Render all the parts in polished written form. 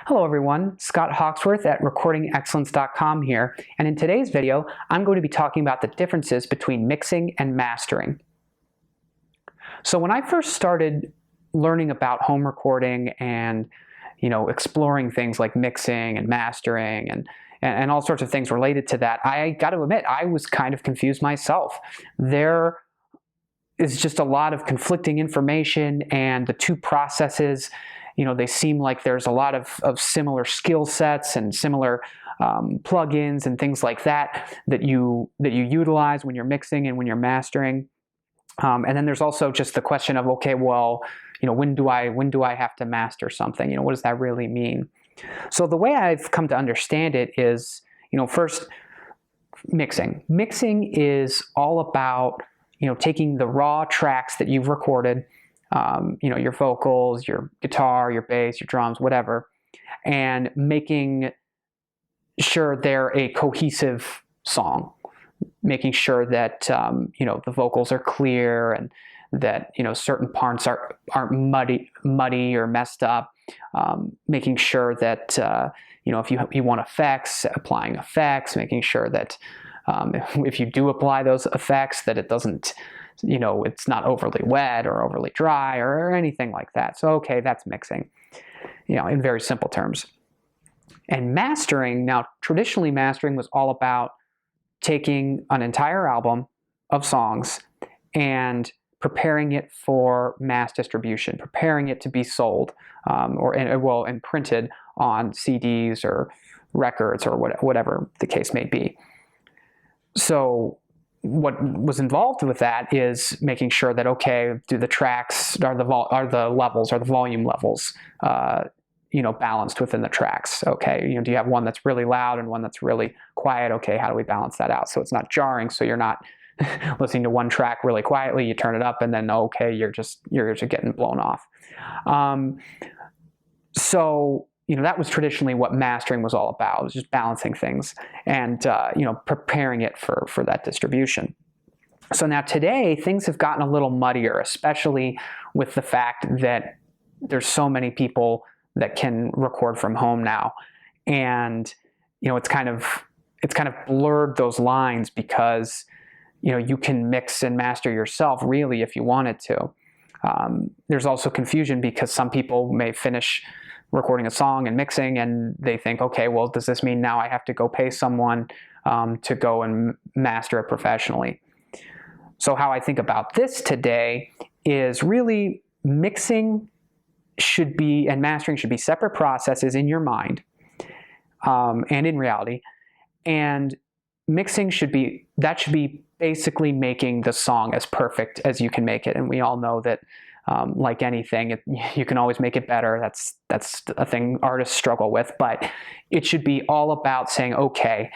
Hello everyone, Scott Hawksworth at recordingexcellence.com here, and in today's video I'm going to be talking about the differences between mixing and mastering. So when I first started learning about home recording and exploring things like mixing and mastering and all sorts of things related to that, I got to admit I was kind of confused myself. There is just a lot of conflicting information, and the two processes, they seem like there's a lot of similar skill sets and similar plugins and things like that you utilize when you're mixing and when you're mastering. And then there's also just the question of, okay, well, when do I have to master something? What does that really mean? So the way I've come to understand it is, first, mixing. Mixing is all about taking the raw tracks that you've recorded, your vocals, your guitar, your bass, your drums, whatever, and making sure they're a cohesive song, making sure that the vocals are clear and that certain parts aren't muddy or messed up, making sure that if you want effects, applying effects, making sure that if you do apply those effects, that it doesn't, it's not overly wet or overly dry or anything like that. So, okay, that's mixing, in very simple terms. And mastering, now traditionally mastering was all about taking an entire album of songs and preparing it for mass distribution, preparing it to be sold and printed on CDs or records or whatever the case may be. So what was involved with that is making sure that, okay, do the tracks, are the volume levels, balanced within the tracks? Okay, do you have one that's really loud and one that's really quiet? Okay, how do we balance that out so it's not jarring? So you're not listening to one track really quietly, you turn it up, and then okay, you're just getting blown off. So that was traditionally what mastering was all about. It was just balancing things and preparing it for that distribution. So now today things have gotten a little muddier, especially with the fact that there's so many people that can record from home now, and it's kind of blurred those lines because you can mix and master yourself really if you wanted to. There's also confusion because some people may finish recording a song and mixing and they think, okay, well, does this mean now I have to go pay someone to go and master it professionally? So how I think about this today is really mixing and mastering should be separate processes in your mind and in reality. And mixing should be basically making the song as perfect as you can make it. And we all know that like anything, you can always make it better. That's a thing artists struggle with, but it should be all about saying, okay,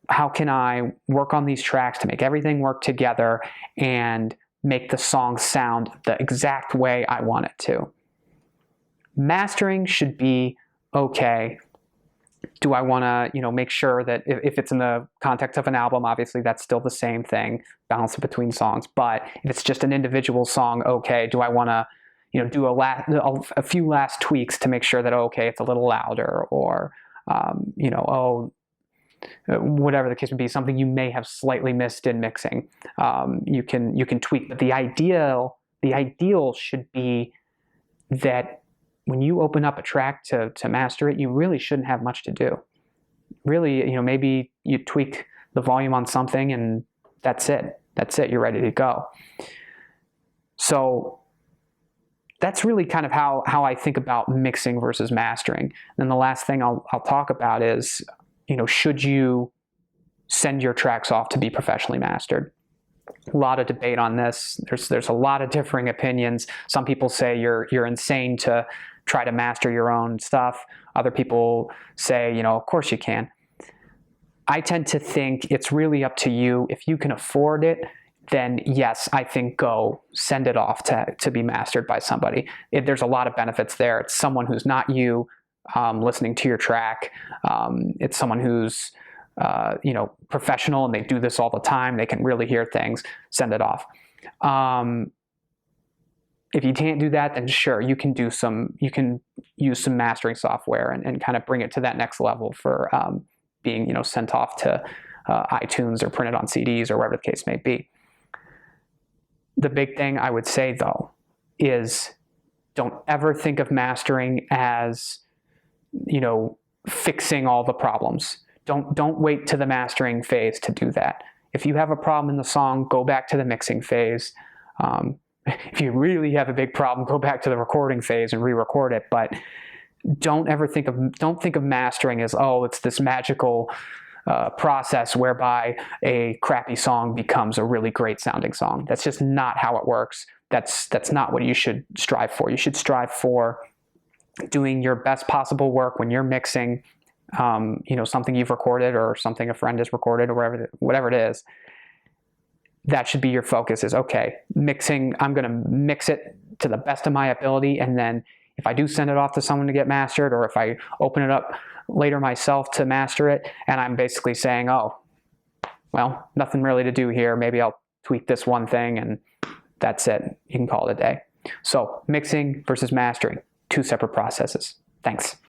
how can I work on these tracks to make everything work together and make the song sound the exact way I want it to? Mastering should be, okay, do I want to, make sure that if it's in the context of an album, obviously that's still the same thing, balance it between songs. But if it's just an individual song, okay, do I want to, do a few last tweaks to make sure that, okay, it's a little louder, or, whatever the case would be, something you may have slightly missed in mixing. You can tweak, but the ideal should be that when you open up a track to master it, you really shouldn't have much to do. Really, maybe you tweak the volume on something and that's it. You're ready to go. So that's really kind of how I think about mixing versus mastering. And the last thing I'll talk about is, should you send your tracks off to be professionally mastered? A lot of debate on this. There's a lot of differing opinions. Some people say you're insane to try to master your own stuff. Other people say, of course you can. I tend to think it's really up to you. If you can afford it, then yes, I think go send it off to be mastered by somebody. There's a lot of benefits there. It's someone who's not you listening to your track. It's someone who's professional and they do this all the time. They can really hear things. Send it off. if you can't do that, then sure, you can use some mastering software and kind of bring it to that next level for being, sent off to iTunes or printed on CDs or whatever the case may be. The big thing I would say, though, is don't ever think of mastering as, fixing all the problems. Don't wait to the mastering phase to do that. If you have a problem in the song, go back to the mixing phase. If you really have a big problem, go back to the recording phase and re-record it. But don't think of mastering as, oh, it's this magical process whereby a crappy song becomes a really great sounding song. That's just not how it works. That's not what you should strive for. You should strive for doing your best possible work when you're mixing, something you've recorded or something a friend has recorded or whatever it is. That should be your focus is, okay, mixing, I'm going to mix it to the best of my ability. And then if I do send it off to someone to get mastered, or if I open it up later myself to master it, and I'm basically saying, oh, well, nothing really to do here. Maybe I'll tweak this one thing and that's it. You can call it a day. So mixing versus mastering, two separate processes. Thanks.